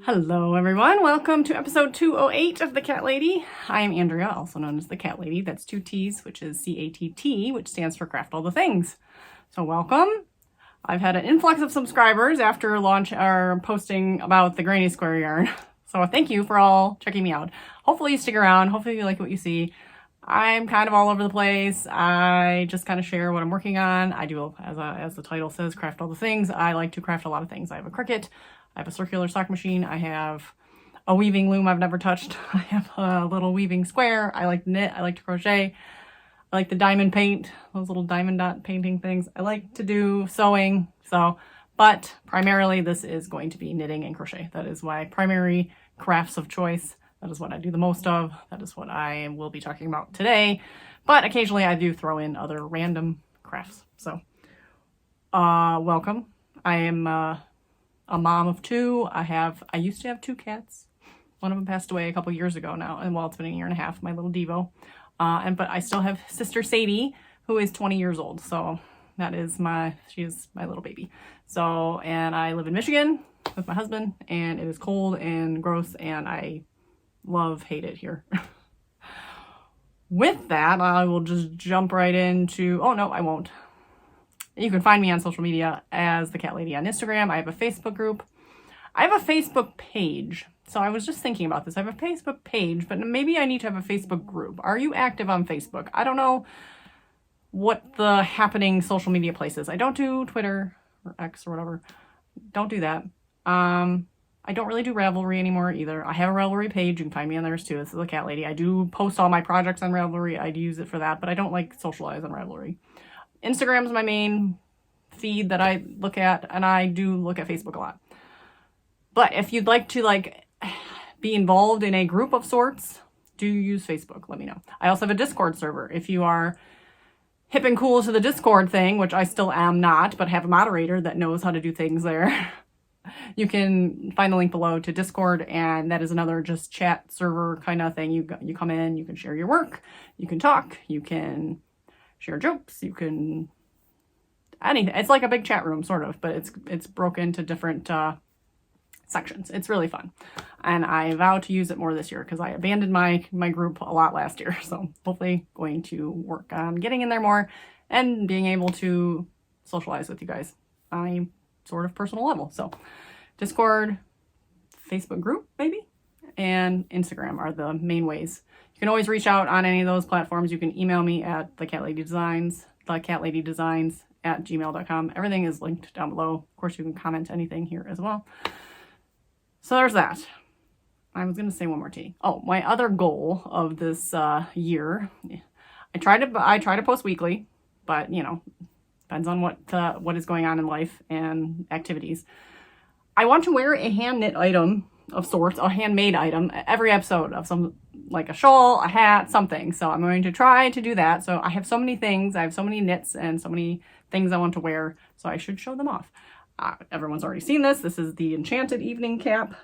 Hello everyone, welcome to episode 208 of The Cat Lady. I am Andrea, also known as The Cat Lady. That's 2 T's, which is CATT, which stands for Craft All the Things. So welcome. I've had an influx of subscribers after launch or posting about the granny square yarn. So thank you for all checking me out. Hopefully you stick around. Hopefully you like what you see. I'm kind of all over the place. I just kind of share what I'm working on. I do, as the title says, craft all the things. I like to craft a lot of things. I have a Cricut. I have a circular sock machine. I have a weaving loom I've never touched. I have a little weaving square. I like to knit. I like to crochet. I like the diamond paint, those little diamond dot painting things. I like to do sewing. But primarily this is going to be knitting and crochet. That is my primary crafts of choice. That is what I do the most of. That is what I will be talking about today. But occasionally I do throw in other random crafts. So, welcome. I am a mom of 2. I used to have 2 cats. One of them passed away a couple years ago now, and well, it's been a year and a half, my little Devo. But I still have sister Sadie, who is 20 years old. So that is she is my little baby. So, and I live in Michigan with my husband, and it is cold and gross, and I hate it here. With that, I will just jump right into, oh no, I won't. You can find me on social media as The Cat Lady on Instagram. I have a Facebook group. I have a Facebook page. So I was just thinking about this. I have a Facebook page, but maybe I need to have a Facebook group. Are you active on Facebook? I don't know what the happening social media place is. I don't do Twitter or X or whatever. Don't do that. I don't really do Ravelry anymore either. I have a Ravelry page. You can find me on there too. This is The Cat Lady. I do post all my projects on Ravelry. I do use it for that, but I don't like socialize on Ravelry. Instagram is my main feed that I look at, and I do look at Facebook a lot. But if you'd like to be involved in a group of sorts, do use Facebook. Let me know. I also have a Discord server. If you are hip and cool to the Discord thing, which I still am not, but have a moderator that knows how to do things there, you can find the link below to Discord, and that is another just chat server kind of thing. You come in, you can share your work, you can talk, you can share jokes, you can anything. It's like a big chat room sort of, but it's broken into different sections. It's really fun, and I vow to use it more this year because I abandoned my group a lot last year. So hopefully going to work on getting in there more and being able to socialize with you guys on a sort of personal level. So Discord, Facebook group maybe, and Instagram are the main ways. You can always reach out on any of those platforms. You can email me at thecatladydesigns@gmail.com. Everything is linked down below. Of course, you can comment anything here as well. So there's that. I was going to say one more T. Oh, my other goal of this year, I try to post weekly, but depends on what is going on in life and activities. I want to wear a hand knit item of sorts, a handmade item, every episode of some, like a shawl, a hat, something. So I'm going to try to do that. So I have so many things. I have so many knits and so many things I want to wear. So I should show them off. Everyone's already seen this. This is the Enchanted Evening Cap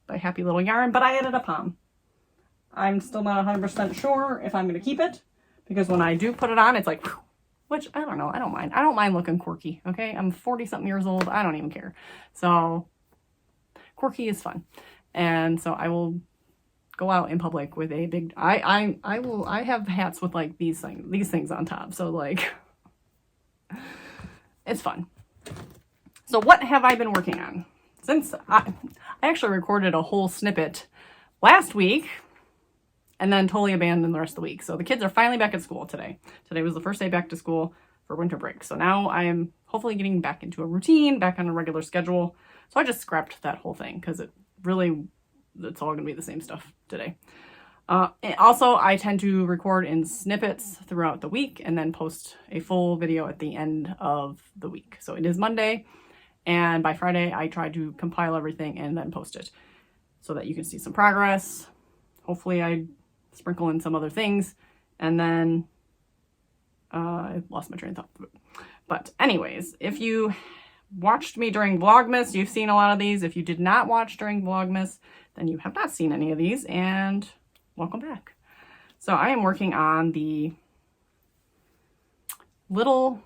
by Happy Little Yarn, but I added a pom. I'm still not 100% sure if I'm going to keep it, because when I do put it on, it's like, whew, which I don't know. I don't mind. I don't mind looking quirky. Okay. I'm 40-something years old. I don't even care. So quirky is fun. And so I will go out in public with a big, I have hats with like these things on top. So it's fun. So what have I been working on? Since I actually recorded a whole snippet last week and then totally abandoned the rest of the week. So the kids are finally back at school today. Today was the first day back to school for winter break. So now I am hopefully getting back into a routine, back on a regular schedule. So I just scrapped that whole thing because it's all going to be the same stuff today. Also, I tend to record in snippets throughout the week and then post a full video at the end of the week. So it is Monday, and by Friday, I try to compile everything and then post it so that you can see some progress. Hopefully, I sprinkle in some other things, and then I lost my train of thought. But anyways, if you watched me during Vlogmas, you've seen a lot of these. If you did not watch during Vlogmas, then you have not seen any of these, and welcome back. So I am working on the little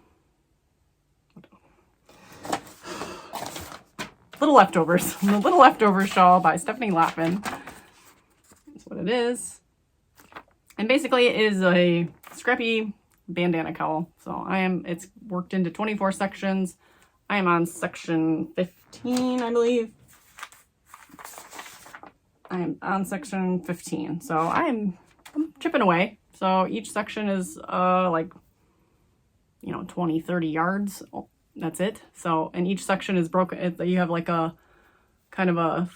Little Leftovers. The Little Leftovers shawl by Stephanie Lotven. That's what it is. And basically it is a scrappy bandana cowl. So it's worked into 24 sections. I am on section 15, I believe. I am on section 15. So I'm chipping away. So each section is like, you know, 20, 30 yards. That's it. So, and each section is broken. You have like a kind of a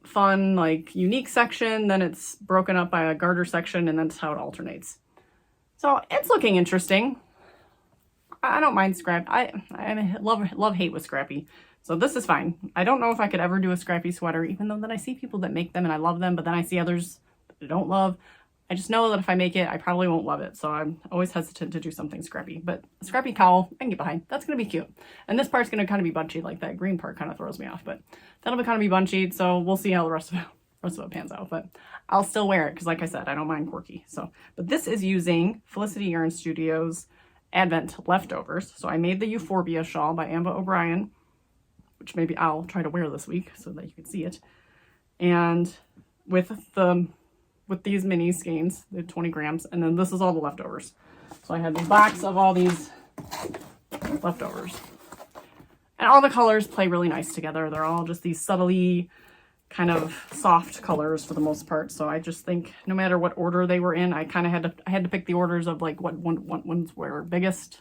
fun, like unique section. Then it's broken up by a garter section, and that's how it alternates. So it's looking interesting. I don't mind scrap. I love hate with scrappy. So this is fine. I don't know if I could ever do a scrappy sweater, even though that I see people that make them and I love them, but then I see others that I don't love. I just know that if I make it, I probably won't love it. So I'm always hesitant to do something scrappy, but a scrappy cowl, I can get behind. That's going to be cute. And this part's going to kind of be bunchy, like that green part kind of throws me off, but that'll be kind of be bunchy. So we'll see how the rest of it pans out, but I'll still wear it. Cause like I said, I don't mind quirky. So, but this is using Felicity Yarn Studios Advent Leftovers. So I made the Euphorbia shawl by Amba O'Brien, which maybe I'll try to wear this week so that you can see it. And with these mini skeins, the 20 grams, and then this is all the leftovers. So I had the box of all these leftovers. And all the colors play really nice together. They're all just these subtly kind of soft colors for the most part. So I just think no matter what order they were in, I kind of had to pick the orders of like what ones were biggest,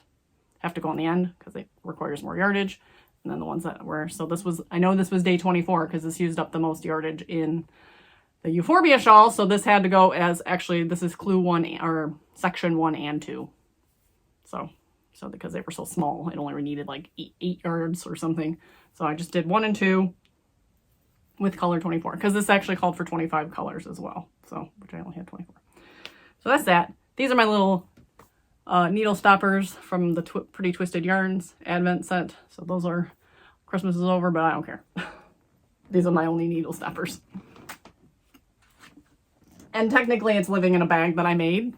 have to go on the end because it requires more yardage. And then the ones that were, so this was, I know this was day 24 because this used up the most yardage in the Euphorbia shawl. So this had to go as, actually this is clue 1 or section 1 and 2. So because they were so small, it only needed like 8 yards or something. So I just did 1 and 2 with color 24 because this actually called for 25 colors as well. So, which I only had 24. So that's that. These are my little needle stoppers from the Pretty Twisted Yarns Advent set. So those are, Christmas is over, but I don't care. These are my only needle stoppers. And technically it's living in a bag that I made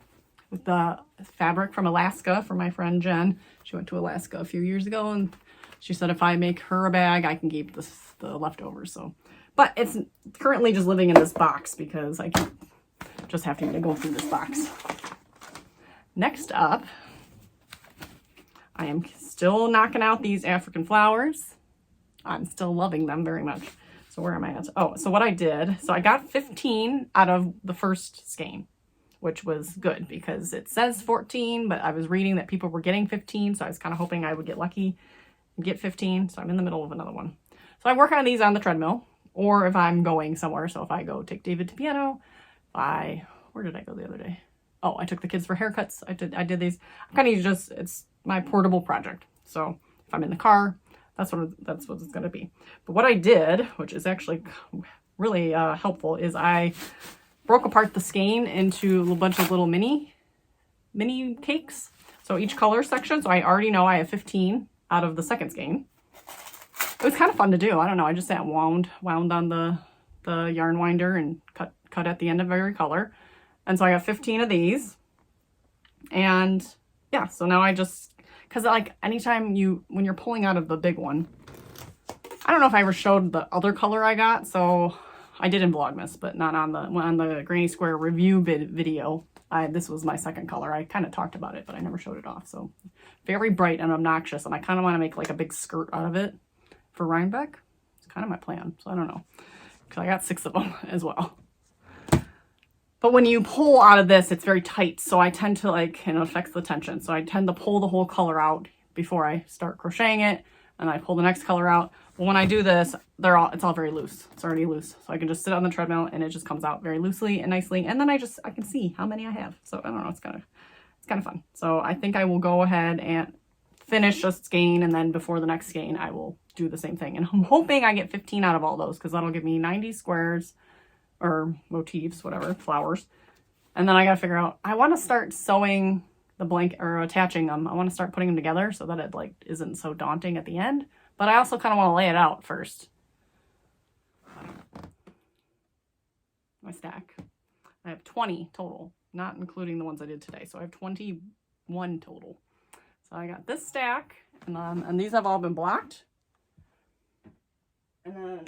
with the fabric from Alaska for my friend Jen. She went to Alaska a few years ago and she said if I make her a bag, I can keep the leftovers. So, but it's currently just living in this box because I keep just having to go through this box. Next up, I am still knocking out these African flowers. I'm still loving them very much. So where am I at? Oh, so what I did, so I got 15 out of the first skein, which was good because it says 14, but I was reading that people were getting 15. So I was kind of hoping I would get lucky and get 15. So I'm in the middle of another one. So I work on these on the treadmill or if I'm going somewhere. So if I go take David to piano, where did I go the other day? Oh, I took the kids for haircuts. I did these. I'm kind of just, it's my portable project. So if I'm in the car, that's what it's going to be. But what I did, which is actually really helpful, is I broke apart the skein into a bunch of little mini cakes. So each color section. So I already know I have 15 out of the second skein. It was kind of fun to do. I don't know. I just sat wound on the yarn winder and cut at the end of every color. And so I got 15 of these. And yeah, so now I just, because like anytime when you're pulling out of the big one, I don't know if I ever showed the other color I got. So I did in Vlogmas, but not on the Granny Square review video. This was my second color. I kind of talked about it, but I never showed it off. So very bright and obnoxious. And I kind of want to make like a big skirt out of it for Rhinebeck. It's kind of my plan. So I don't know. Because I got 6 of them as well. But when you pull out of this, it's very tight. So I tend to it affects the tension. So I tend to pull the whole color out before I start crocheting it. And I pull the next color out. But when I do this, it's all very loose. It's already loose. So I can just sit on the treadmill and it just comes out very loosely and nicely. And then I can see how many I have. So I don't know, it's kind of fun. So I think I will go ahead and finish a skein. And then before the next skein, I will do the same thing. And I'm hoping I get 15 out of all those because that'll give me 90 squares or motifs, whatever, flowers. And then I got to figure out, I want to start sewing the blanket or attaching them. I want to start putting them together so that it isn't so daunting at the end. But I also kind of want to lay it out first. My stack. I have 20 total, not including the ones I did today. So I have 21 total. So I got this stack and these have all been blocked. And then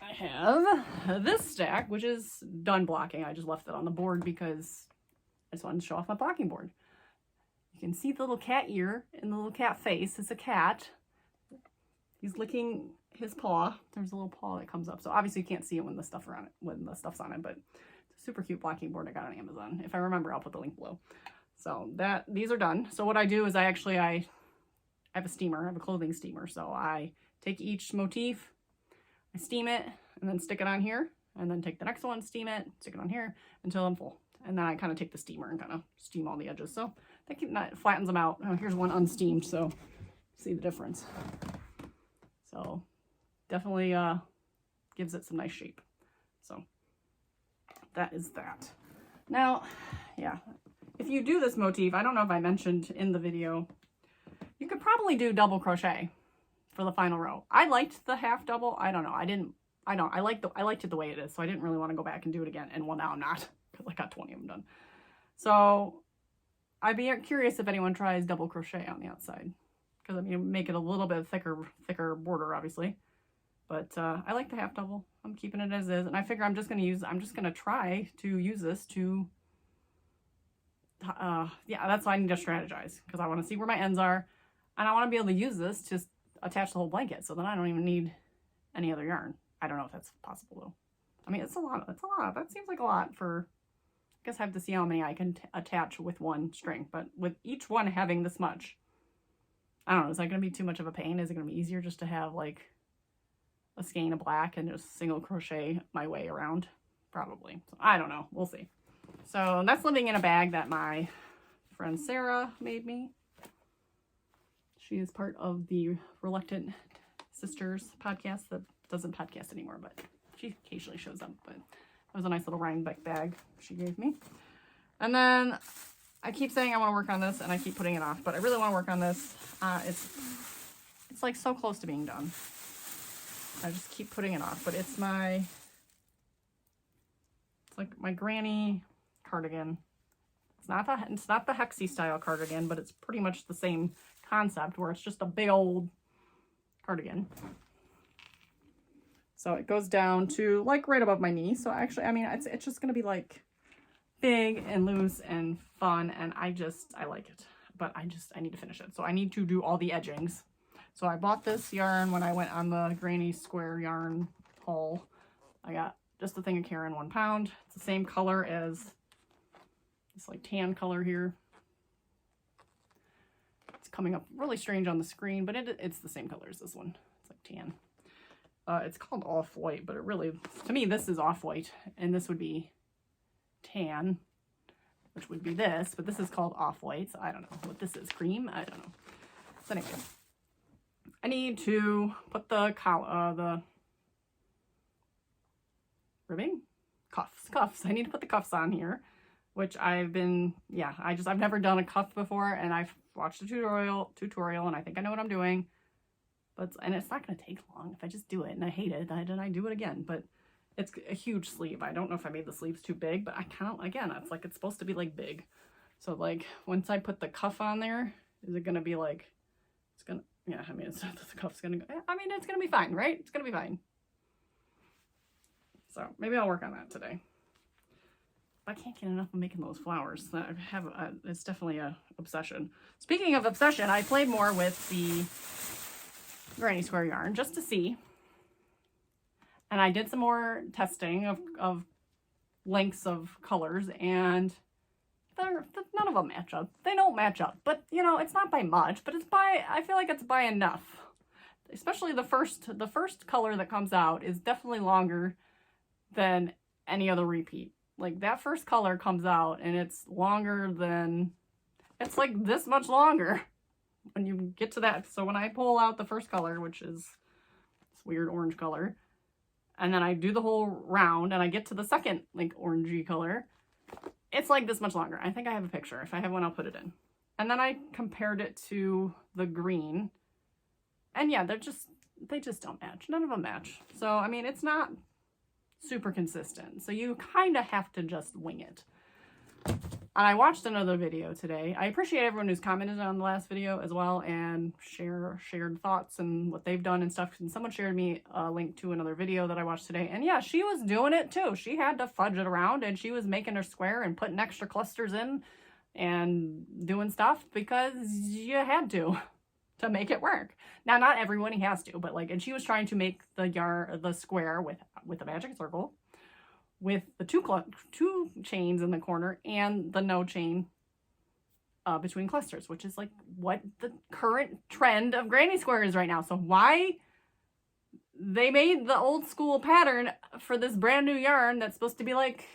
I have this stack, which is done blocking. I just left it on the board because I just wanted to show off my blocking board. You can see the little cat ear and the little cat face. It's a cat. He's licking his paw. There's a little paw that comes up. So obviously you can't see it when the stuff's on it, but it's a super cute blocking board I got on Amazon. If I remember, I'll put the link below. So these are done. So what I do is I have a steamer. I have a clothing steamer. So I take each motif, I steam it, and then stick it on here, and then take the next one, steam it, stick it on here until I'm full. And then I kind of take the steamer and kind of steam all the edges. So that flattens them out. Oh, here's one unsteamed, so see the difference. So definitely gives it some nice shape. So that is that. Now, yeah, if you do this motif, I don't know if I mentioned in the video, you could probably do double crochet for the final row. I liked the half double. I don't know. I liked it the way it is, so I didn't really want to go back and do it again. And well, now I'm not, because I got 20 of them done. So I'd be curious if anyone tries double crochet on the outside, because I mean, make it a little bit thicker border, obviously. But I like the half double. I'm keeping it as is, and I figure I'm just gonna try to use this to yeah, that's why I need to strategize, because I want to see where my ends are, and I want to be able to use this to attach the whole blanket, so then I don't even need any other yarn. I don't know if that's possible though. I mean, it's a lot. That seems like a lot for, I guess I have to see how many I can attach with one string, but with each one having this much, I don't know, is that going to be too much of a pain? Is it going to be easier just to have like a skein of black and just single crochet my way around? Probably. So I don't know. We'll see. So that's living in a bag that my friend Sarah made me. She is part of the Reluctant Sisters podcast that doesn't podcast anymore, but she occasionally shows up. But that was a nice little Rhinebeck bag she gave me. And then I keep saying I want to work on this, and I keep putting it off, but I really want to work on this. It's like so close to being done. I just keep putting it off, but it's like my granny cardigan. It's not the Hexie style cardigan, but it's pretty much the same concept, where it's just a big old cardigan. So it goes down to like right above my knee. So actually, I mean, it's just gonna be like big and loose and fun, and I like it, but I need to finish it. So I need to do all the edgings. So I bought this yarn when I went on the Granny Square yarn haul. I got just a thing of Caron, 1 pound. It's the same color as this like tan color here. It's coming up really strange on the screen, but it's the same color as this one. It's like tan. It's called off-white, but it really, to me, this is off-white, and this would be tan, which would be this, but this is called off-white, so I don't know what this is. Cream? I don't know. So anyway, I need to put the ribbing? Cuffs. I need to put the cuffs on here, which I've never done a cuff before, and I've watched a tutorial, and I think I know what I'm doing. And it's not going to take long. If I just do it and I hate it, then I do it again. But it's a huge sleeve. I don't know if I made the sleeves too big, but I kind of, again, it's like it's supposed to be like big. So like once I put the cuff on there, is it going to be like, it's going to, yeah, I mean, the cuff's going to go, I mean, it's going to be fine, right? It's going to be fine. So maybe I'll work on that today. I can't get enough of making those flowers. It's definitely a obsession. Speaking of obsession, I played more with the Granny Square yarn just to see, and I did some more testing of lengths of colors, and none of them match up. They don't match up, but you know, it's not by much, but I feel like it's by enough. Especially the first color that comes out is definitely longer than any other repeat. Like that first color comes out and it's longer than, it's like this much longer when you get to that. So when I pull out the first color, which is this weird orange color, and then I do the whole round and I get to the second like orangey color, it's like this much longer. I think I have a picture. If I have one, I'll put it in. And then I compared it to the green, and yeah, they just don't match. None of them match. So I mean, it's not super consistent. So you kind of have to just wing it. And I watched another video today. I appreciate everyone who's commented on the last video as well and shared thoughts and what they've done and stuff. And someone shared me a link to another video that I watched today. And yeah, she was doing it too. She had to fudge it around and she was making her square and putting extra clusters in and doing stuff because you had to make it work. Now, not everyone has to, but like, and she was trying to make the square with a magic circle, with the two chains in the corner and the no chain between clusters, which is like what the current trend of granny square is right now. So why they made the old school pattern for this brand new yarn that's supposed to be like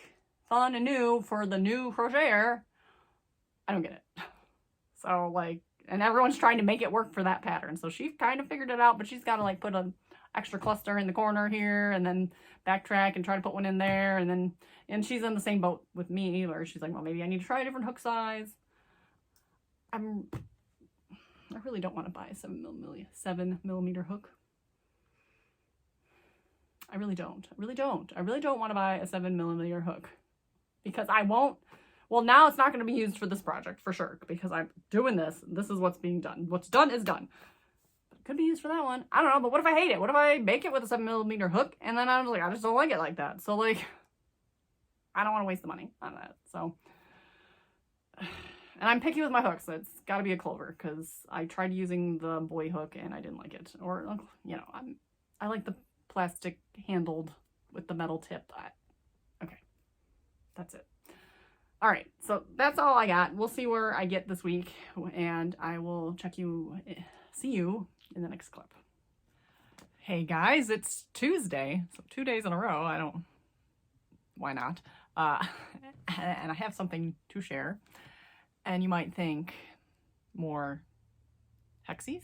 fun and new for the new crocheter, I don't get it. So like, and everyone's trying to make it work for that pattern. So she kind of figured it out, but she's got to like put an extra cluster in the corner here and then backtrack and try to put one in there. And she's in the same boat with me where she's like, well, maybe I need to try a different hook size. I really don't want to buy a 7mm hook. I really don't. I really don't want to buy a 7mm hook because I won't. Well, now it's not going to be used for this project for sure because I'm doing this. This is what's being done. What's done is done. But it could be used for that one. I don't know, but what if I hate it? What if I make it with a 7mm hook and then I'm like, I just don't like it like that. So like, I don't want to waste the money on that. So, and I'm picky with my hooks. It's got to be a clover because I tried using the boy hook and I didn't like it. Or, you know, I like the plastic handled with the metal tip. Okay, that's it. All right, so that's all I got. We'll see where I get this week, and I will see you in the next clip. Hey guys, it's Tuesday, so 2 days in a row. Why not? And I have something to share. And you might think, more hexies?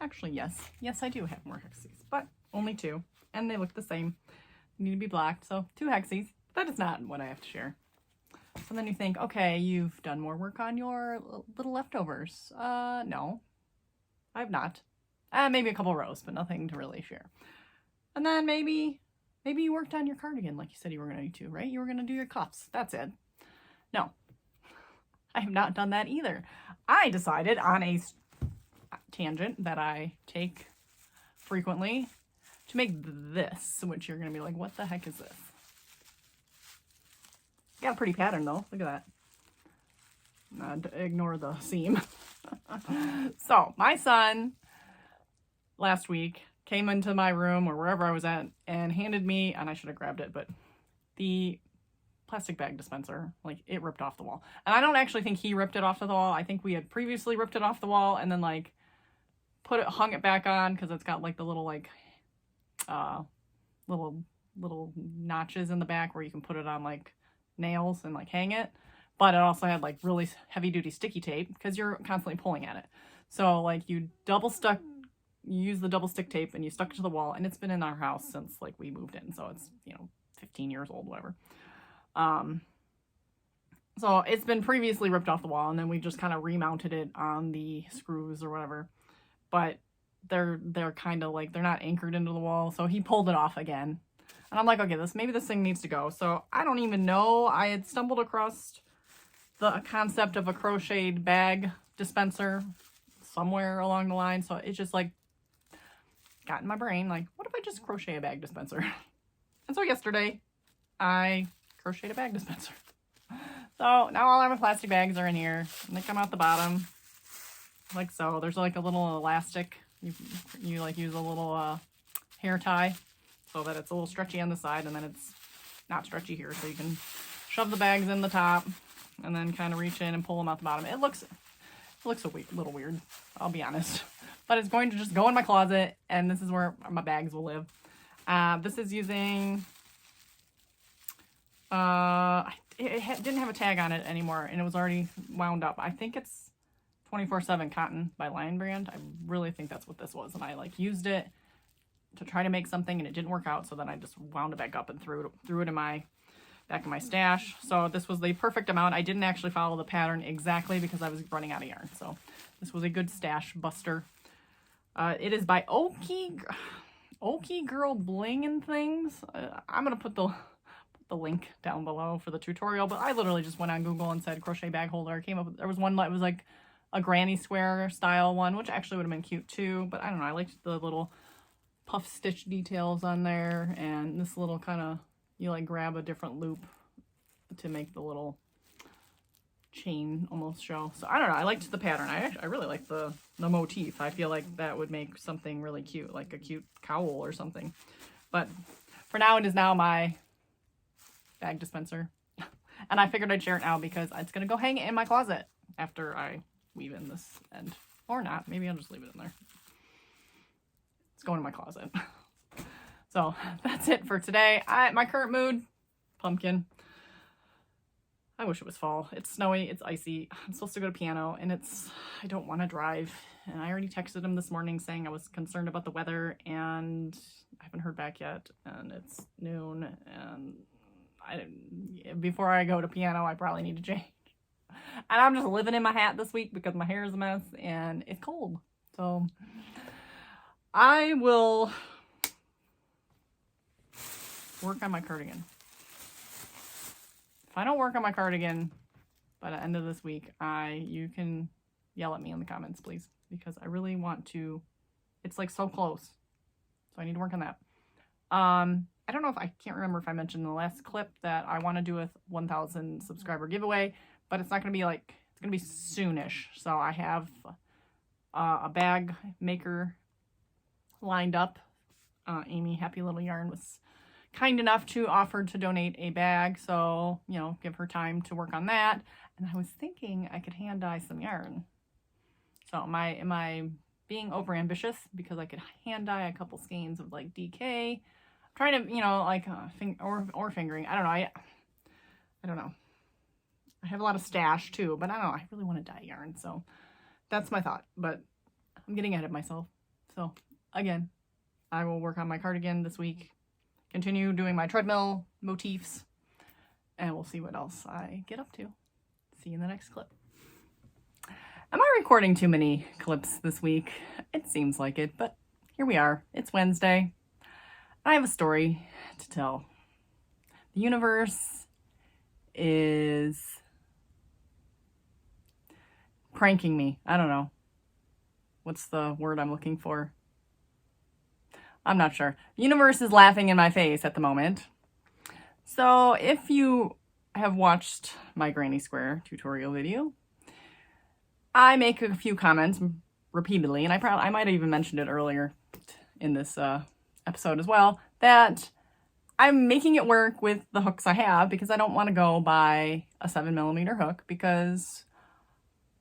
Actually, yes. Yes, I do have more hexies, but only 2, and they look the same. They need to be blacked, so 2 hexies. That is not what I have to share. So then you think, okay, you've done more work on your little leftovers. No, I have not. Maybe a couple rows, but nothing to really share. And then maybe you worked on your cardigan like you said you were going to do, right? You were going to do your cuffs. That's it. No, I have not done that either. I decided on a tangent that I take frequently to make this, which you're going to be like, what the heck is this? Got a pretty pattern though. Look at that. Ignore the seam. So my son last week came into my room or wherever I was at and handed me, and I should have grabbed it, but the plastic bag dispenser, like it ripped off the wall. And I don't actually think he ripped it off the wall. I think we had previously ripped it off the wall and then like hung it back on because it's got like the little like little notches in the back where you can put it on like nails and like hang it, but it also had like really heavy duty sticky tape because you're constantly pulling at it. So like you use the double stick tape and you stuck it to the wall, and it's been in our house since like we moved in, so it's, you know, 15 years old, whatever. So it's been previously ripped off the wall, and then we just kind of remounted it on the screws or whatever, but they're kind of like, they're not anchored into the wall, so he pulled it off again. And I'm like, okay, maybe this thing needs to go. So I don't even know. I had stumbled across the concept of a crocheted bag dispenser somewhere along the line. So it just like got in my brain, like, what if I just crochet a bag dispenser? And so yesterday I crocheted a bag dispenser. So now all of my plastic bags are in here and they come out the bottom like so. There's like a little elastic. You like use a little hair tie so that it's a little stretchy on the side, and then it's not stretchy here, so you can shove the bags in the top and then kind of reach in and pull them out the bottom. It looks a little weird, I'll be honest, but it's going to just go in my closet, and this is where my bags will live. This is using it didn't have a tag on it anymore, and it was already wound up. I think it's 24/7 cotton by Lion Brand. I really think that's what this was, and I like used it to try to make something and it didn't work out, so then I just wound it back up and threw it in my back in my stash. So this was the perfect amount. I didn't actually follow the pattern exactly because I was running out of yarn, so this was a good stash buster. It is by Okie Girl Bling and Things. I'm gonna put the the link down below for the tutorial, but I literally just went on Google and said crochet bag holder. Came up with, there was one that was like a granny square style one, which actually would have been cute too, but I don't know, I liked the little puff stitch details on there, and this little kind of, you like grab a different loop to make the little chain almost show. So I don't know, I liked the pattern. I really like the motif. I feel like that would make something really cute, like a cute cowl or something. But for now, it is now my bag dispenser. And I figured I'd share it now because it's going to go hang in my closet after I weave in this end. Or not. Maybe I'll just leave it in there. It's going in my closet. So that's it for today. My current mood, pumpkin. I wish it was fall. It's snowy. It's icy. I'm supposed to go to piano, and I don't want to drive. And I already texted him this morning saying I was concerned about the weather, and I haven't heard back yet. And it's noon, and before I go to piano, I probably need to change. And I'm just living in my hat this week because my hair is a mess, and it's cold. So I will work on my cardigan. If I don't work on my cardigan by the end of this week, you can yell at me in the comments, please, because I really want to. It's like so close, so I need to work on that. I don't know if I can't remember if I mentioned in the last clip that I want to do a 1,000 subscriber giveaway, but it's not going to be like, it's going to be soonish. So I have a bag maker lined up. Amy, Happy Little Yarn, was kind enough to offer to donate a bag, so you know, give her time to work on that. And I was thinking I could hand dye some yarn. So am I being over ambitious because I could hand dye a couple skeins of like DK? I'm trying to, you know, like or fingering. I don't know. I don't know. I have a lot of stash too, but I don't know. I really want to dye yarn, so that's my thought. But I'm getting ahead of myself. So again, I will work on my cardigan this week. Continue doing my treadmill motifs, and we'll see what else I get up to. See you in the next clip. Am I recording too many clips this week? It seems like it, but here we are. It's Wednesday. I have a story to tell. The universe is pranking me. I don't know. What's the word I'm looking for? I'm not sure. The universe is laughing in my face at the moment. So if you have watched my granny square tutorial video, I make a few comments repeatedly, and I might have even mentioned it earlier in this episode as well, that I'm making it work with the hooks I have because I don't want to go buy a 7mm hook because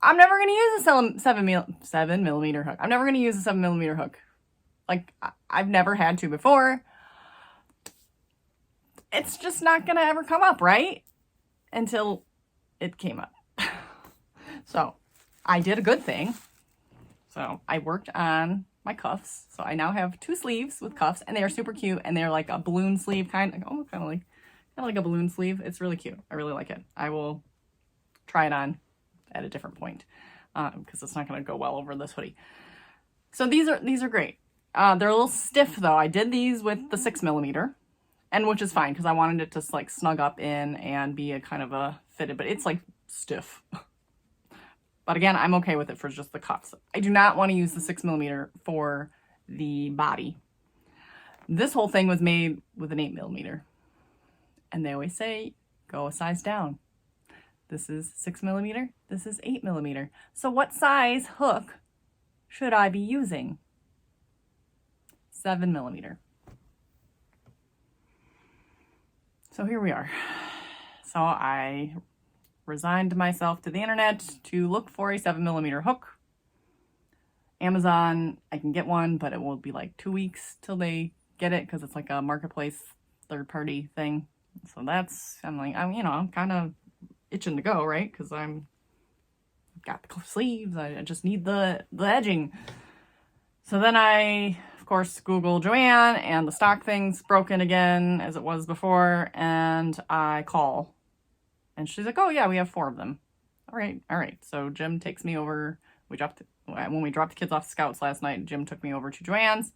I'm never going to use a 7mm hook. I'm never going to use a 7mm hook. Like, I've never had to before. It's just not going to ever come up, right? Until it came up. So, I did a good thing. So, I worked on my cuffs. So, I now have 2 sleeves with cuffs, and they are super cute, and they're like a balloon sleeve, kind of like a balloon sleeve. It's really cute. I really like it. I will try it on at a different point because it's not going to go well over this hoodie. So, these are great. They're a little stiff though. I did these with the 6mm, and which is fine because I wanted it to like snug up in and be a kind of a fitted, but it's like stiff. But again, I'm okay with it for just the cuffs. I do not want to use the 6mm for the body. This whole thing was made with an 8mm, and they always say go a size down. This is 6mm. This is 8mm. So what size hook should I be using? 7mm. So here we are. So I resigned myself to the internet to look for a 7mm hook. Amazon, I can get one, but it will be like 2 weeks till they get it because it's like a marketplace third-party thing. So I'm kind of itching to go, right? Because I've got the sleeves. I just need the edging. So then I, of course, Google Joanne, and the stock thing's broken again as it was before, and I call. And she's like, oh yeah, we have 4 of them. All right. So Jim takes me over. When we dropped the kids off Scouts last night, Jim took me over to Joanne's,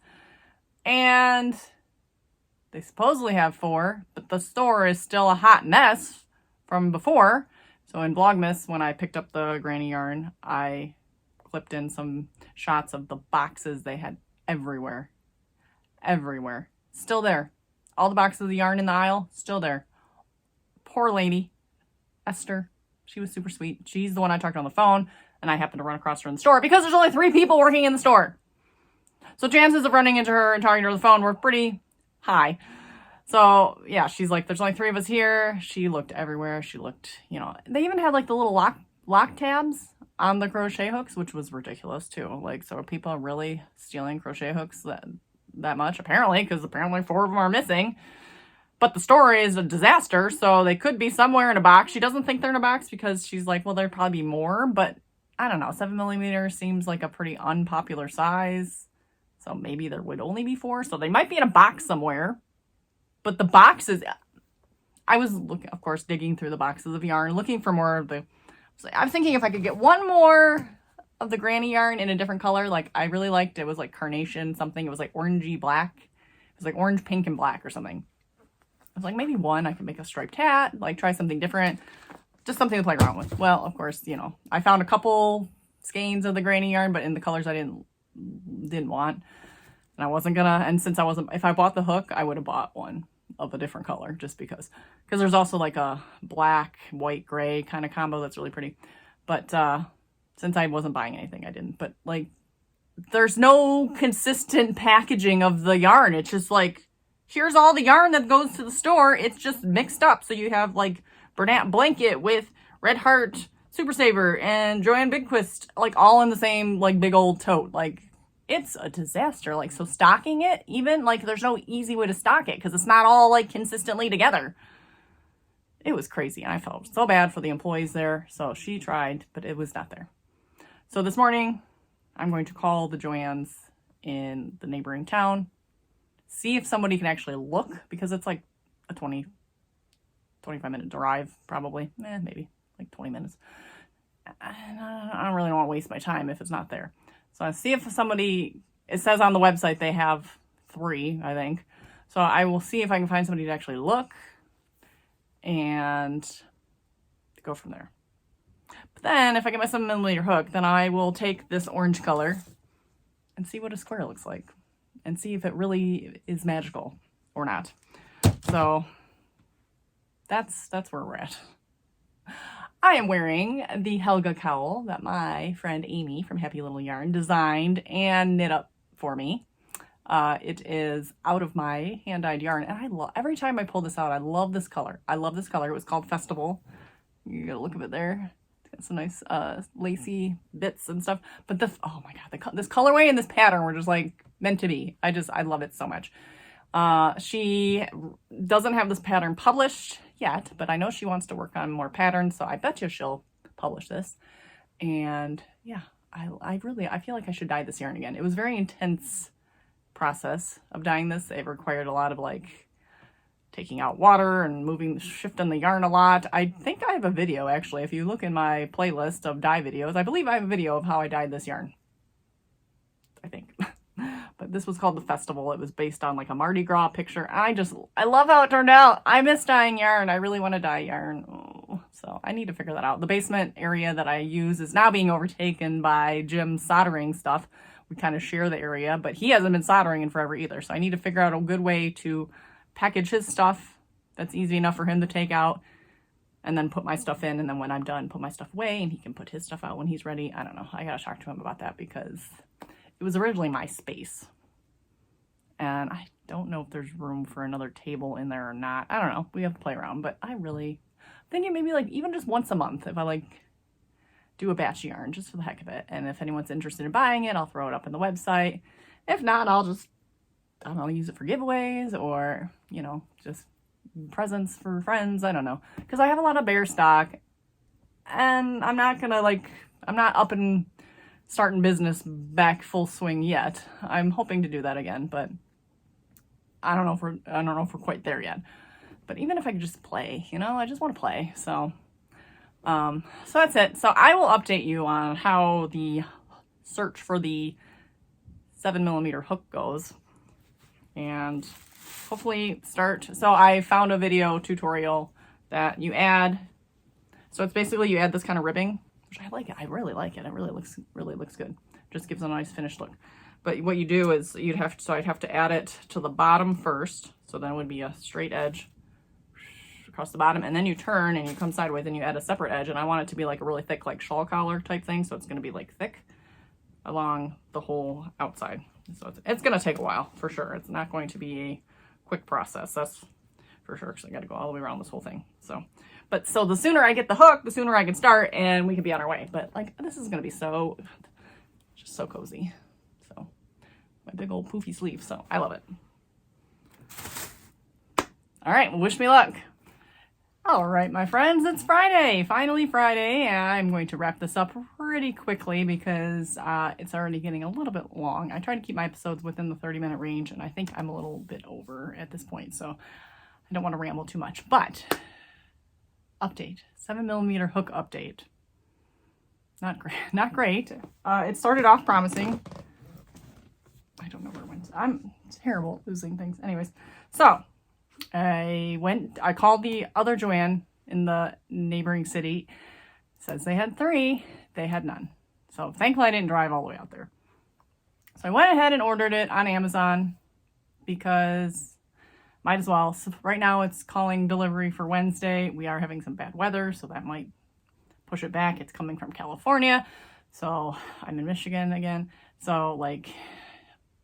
and They supposedly have 4, but the store is still a hot mess from before. So in Vlogmas, when I picked up the granny yarn, I clipped in some shots of the boxes they had everywhere. Everywhere. Still there. All the boxes of the yarn in the aisle, still there. Poor lady. Esther. She was super sweet. She's the one I talked to on the phone, and I happened to run across her in the store because there's only 3 people working in the store. So chances of running into her and talking to her on the phone were pretty high. So yeah, she's like, there's only 3 of us here. She looked everywhere. She looked, you know, they even had like the little lock tabs on the crochet hooks, which was ridiculous too. Like, so are people really stealing crochet hooks that much? Apparently, because apparently 4 of them are missing. But the store is a disaster, so they could be somewhere in a box. She doesn't think they're in a box because she's like, well, there'd probably be more, but I don't know. 7mm seems like a pretty unpopular size. So maybe there would only be 4. So they might be in a box somewhere. But the boxes, I was looking, of course, digging through the boxes of yarn, looking for more of the, I'm thinking if I could get one more of the granny yarn in a different color. Like I really liked, it was like carnation something. It was like orangey black. It was like orange, pink, and black or something. I was like, maybe one, I could make a striped hat, like try something different. Just something to play around with. Well, of course, you know, I found a couple skeins of the granny yarn, but in the colors I didn't want. And I wasn't gonna, and since I wasn't, if I bought the hook, I would have bought one of a different color just because there's also like a black, white, gray kind of combo that's really pretty. But since I wasn't buying anything, I didn't. But like, there's no consistent packaging of the yarn. It's just like, here's all the yarn that goes to the store. It's just mixed up. So you have like Bernat Blanket with Red Heart, Super Saver, and Joanne Bigquist, like all in the same like big old tote. Like it's a disaster. Like, so stocking it, even like there's no easy way to stock it because it's not all like consistently together. It was crazy, and I felt so bad for the employees there. So she tried, but it was not there. So this morning, I'm going to call the Joannes in the neighboring town, see if somebody can actually look, because it's like a 25-minute drive, probably. Maybe like 20 minutes. I don't really want to waste my time if it's not there. So I see if somebody, it says on the website they have 3, I think. So I will see if I can find somebody to actually look and go from there. But then if I get my 7mm hook, then I will take this orange color and see what a square looks like and see if it really is magical or not. So that's where we're at. I am wearing the Helga cowl that my friend Amy from Happy Little Yarn designed and knit up for me. It is out of my hand-dyed yarn, and I love, every time I pull this out, I love this color. I love this color. It was called Festival. You get a look of it there. It's got some nice lacy bits and stuff. But this, oh my God, this colorway and this pattern were just like meant to be. I love it so much. She doesn't have this pattern published yet, but I know she wants to work on more patterns, so I bet you she'll publish this. And yeah, I feel like I should dye this yarn again. It was a very intense process of dyeing this. It required a lot of like taking out water and shifting the yarn a lot. I think I have a video actually. If you look in my playlist of dye videos, I believe I have a video of how I dyed this yarn. I think. But this was called the Festival. It was based on like a Mardi Gras picture. I love how it turned out. I miss dyeing yarn. I really want to dye yarn. Oh, so I need to figure that out. The basement area that I use is now being overtaken by Jim's soldering stuff. We kind of share the area, but he hasn't been soldering in forever either. So I need to figure out a good way to package his stuff that's easy enough for him to take out and then put my stuff in. And then when I'm done, put my stuff away and he can put his stuff out when he's ready. I don't know. I got to talk to him about that because it was originally my space. And I don't know if there's room for another table in there or not. I don't know. We have to play around. But I really thinking maybe like even just once a month if I like do a batch yarn just for the heck of it. And if anyone's interested in buying it, I'll throw it up on the website. If not, I'll just, I don't know, use it for giveaways or, you know, just presents for friends. I don't know. Because I have a lot of bare stock. And I'm not going to like, I'm not up and starting business back full swing yet. I'm hoping to do that again, but I don't know if we're quite there yet. But even if I could just play, you know, I just want to play. So that's it. So I will update you on how the search for the 7mm hook goes. And hopefully start. So I found a video tutorial that you add. So it's basically you add this kind of ribbing, which I like it. I really like it. It really looks good. Just gives a nice finished look. But what you do is I'd have to add it to the bottom first. So then it would be a straight edge across the bottom, and then you turn and you come sideways and you add a separate edge. And I want it to be like a really thick, like shawl collar type thing. So it's going to be like thick along the whole outside. So it's going to take a while for sure. It's not going to be a quick process. That's for sure. Because I got to go all the way around this whole thing. So the sooner I get the hook, the sooner I can start and we can be on our way. But like, this is going to be just so cozy. So my big old poofy sleeve. So I love it. All right. Well, wish me luck. All right, my friends, it's Friday, finally Friday, and I'm going to wrap this up pretty quickly because it's already getting a little bit long. I try to keep my episodes within the 30-minute range, and I think I'm a little bit over at this point, so I don't want to ramble too much. But, update, 7mm hook update. Not great. It started off promising. I don't know where it went. I'm terrible at losing things. Anyways, so I called the other Joanne in the neighboring city. Says they had 3. They had none. So thankfully I didn't drive all the way out there. So I went ahead and ordered it on Amazon because might as well. So right now it's calling delivery for Wednesday. We are having some bad weather, so that might push it back. It's coming from California. So I'm in Michigan again. So like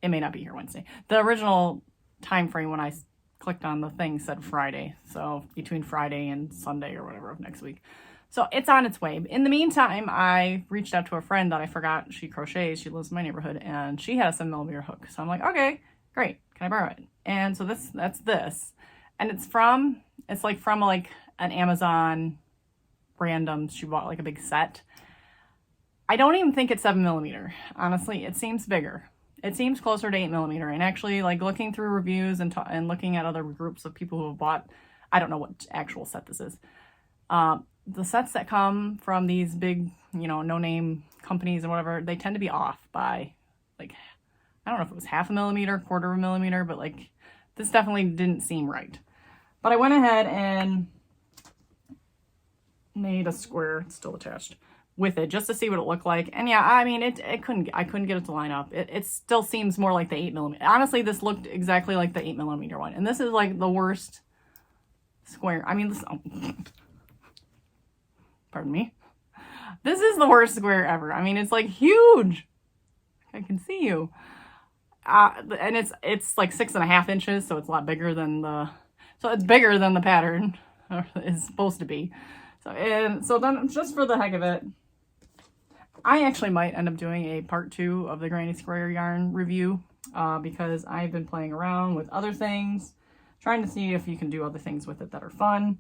it may not be here Wednesday. The original time frame when I clicked on the thing said Friday, so between Friday and Sunday or whatever of next week. So it's on its way. In the meantime, I reached out to a friend that I forgot she crochets. She lives in my neighborhood, and she has a 7mm hook. So I'm like, okay, great. Can I borrow it? And so that's this, and it's from an Amazon random. She bought like a big set. I don't even think it's 7mm. Honestly, it seems bigger. It seems closer to 8mm, and actually like looking through reviews and looking at other groups of people who have bought, I don't know what actual set this is. The sets that come from these big, no-name companies and whatever, they tend to be off by like, I don't know if it was 1/2 millimeter, 1/4 millimeter, but like this definitely didn't seem right. But I went ahead and made a square, it's still attached, with it just to see what it looked like. And yeah, I mean, I couldn't get it to line up. It still seems more like the 8mm. Honestly, this looked exactly like the 8mm one. And this is like the worst square. I mean, pardon me. This is the worst square ever. I mean, it's like huge. I can see you. And it's like 6.5 inches. So it's a lot bigger than it's bigger than the pattern is supposed to be. So then just for the heck of it, I actually might end up doing a part 2 of the Granny Square yarn review because I've been playing around with other things, trying to see if you can do other things with it that are fun.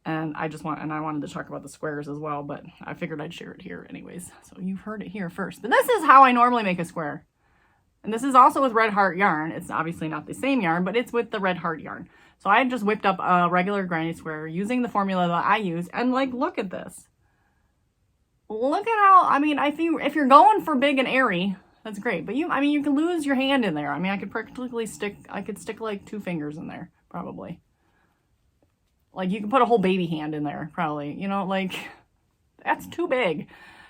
And I wanted to talk about the squares as well, but I figured I'd share it here anyways. So you've heard it here first. But this is how I normally make a square. And this is also with Red Heart yarn. It's obviously not the same yarn, but it's with the Red Heart yarn. So I just whipped up a regular granny square using the formula that I use. And like, look at this. Look at how, I mean, I think if you're going for big and airy, that's great. But you can lose your hand in there. I mean, I could stick like 2 fingers in there, probably. Like you can put a whole baby hand in there, probably, like that's too big.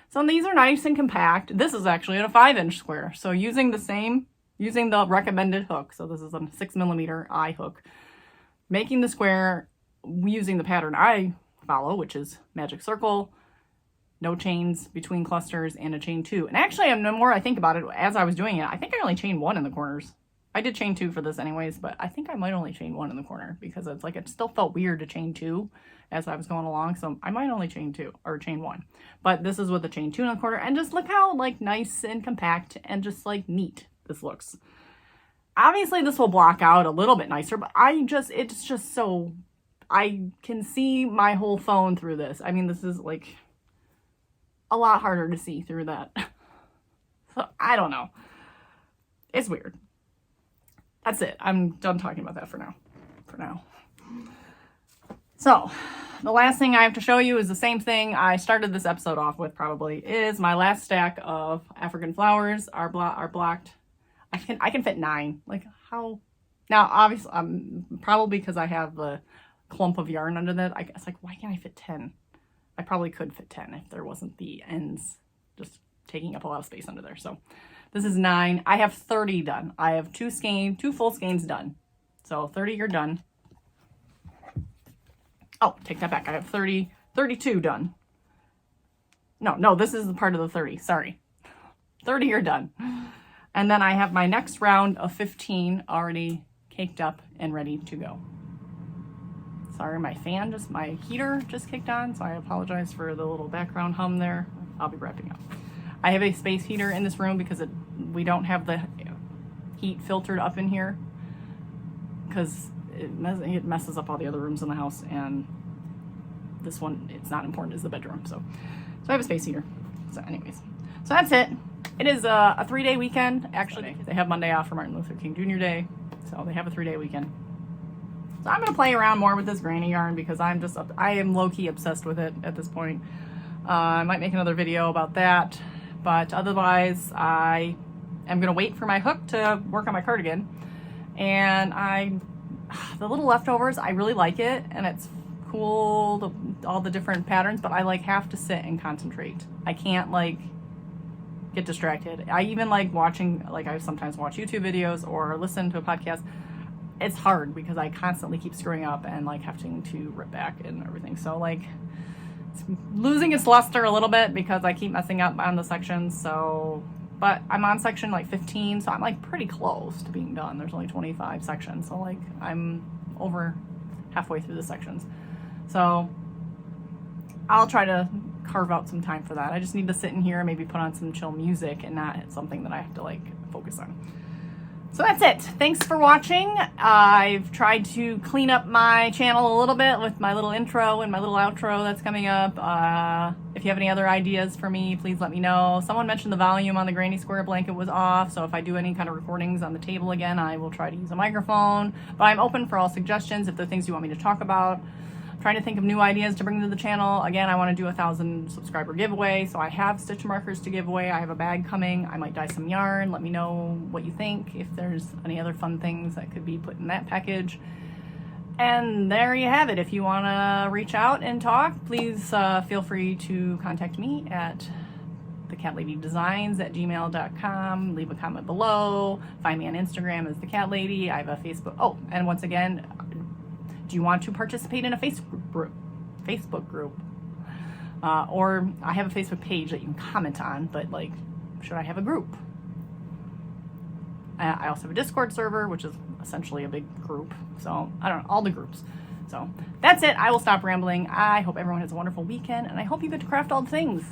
So these are nice and compact. This is actually at a 5-inch square. So using the recommended hook. So this is a 6mm eye hook. Making the square using the pattern I follow, which is magic circle, no chains between clusters, and a chain 2. And actually, the more I think about it, as I was doing it, I think I only chained 1 in the corners. I did chain 2 for this anyways, but I think I might only chain 1 in the corner because it's like, it still felt weird to chain 2 as I was going along. So I might only chain 2 or chain 1, but this is with the chain 2 in the corner. And just look how like nice and compact and just like neat this looks. Obviously this will block out a little bit nicer, but it's just so, I can see my whole phone through this. I mean, this is like a lot harder to see through that. So I don't know. It's weird. That's it. I'm done talking about that for now. So the last thing I have to show you is the same thing I started this episode off with, probably, is my last stack of African flowers are blocked. I can fit 9. Like, how Now, obviously, probably because I have the clump of yarn under that, I guess, like, why can't I fit 10? I probably could fit 10 if there wasn't the ends just taking up a lot of space under there. So this is 9. I have 30 done. I have 2 full skeins done. So 30 are done. Oh, take that back. I have 32 done. No, this is the part of the 30. Sorry. 30 are done. And then I have my next round of 15 already caked up and ready to go. Sorry, my heater just kicked on, so I apologize for the little background hum there. I'll be wrapping up. I have a space heater in this room because we don't have the heat filtered up in here because it messes up all the other rooms in the house, and this one, it's not important, is the bedroom. So I have a space heater. So anyways, so that's it. It is a 3-day weekend. Actually, they have Monday off for Martin Luther King Jr. Day, so they have a 3-day weekend. So I'm going to play around more with this granny yarn because I am low-key obsessed with it at this point. I might make another video about that, but otherwise I am going to wait for my hook to work on my cardigan. And the little leftovers, I really like it, and it's cool, all the different patterns, but I like have to sit and concentrate. I can't like get distracted. I even like watching, like I sometimes watch YouTube videos or listen to a podcast. It's hard because I constantly keep screwing up and like having to rip back and everything. So like it's losing its luster a little bit because I keep messing up on the sections. So, but I'm on section like 15, so I'm like pretty close to being done. There's only 25 sections. So like I'm over halfway through the sections. So I'll try to carve out some time for that. I just need to sit in here and maybe put on some chill music and not something that I have to like focus on. So that's it. Thanks for watching. I've tried to clean up my channel a little bit with my little intro and my little outro that's coming up. If you have any other ideas for me, please let me know. Someone mentioned the volume on the granny square blanket was off, so if I do any kind of recordings on the table again, I will try to use a microphone. But I'm open for all suggestions if there are things you want me to talk about. Trying to think of new ideas to bring to the channel. Again, I want to do a 1,000 subscriber giveaway, so I have stitch markers to give away. I have a bag coming. I might dye some yarn. Let me know what you think, if there's any other fun things that could be put in that package. And there you have it. If you want to reach out and talk, please feel free to contact me at thecatladydesigns@gmail.com. Leave a comment below. Find me on Instagram as thecattlady. I have a Facebook. Oh, and once again, do you want to participate in a Facebook group? Or I have a Facebook page that you can comment on, but like, should I have a group? I also have a Discord server, which is essentially a big group. So I don't know, all the groups. So that's it. I will stop rambling. I hope everyone has a wonderful weekend, and I hope you get to craft all the things.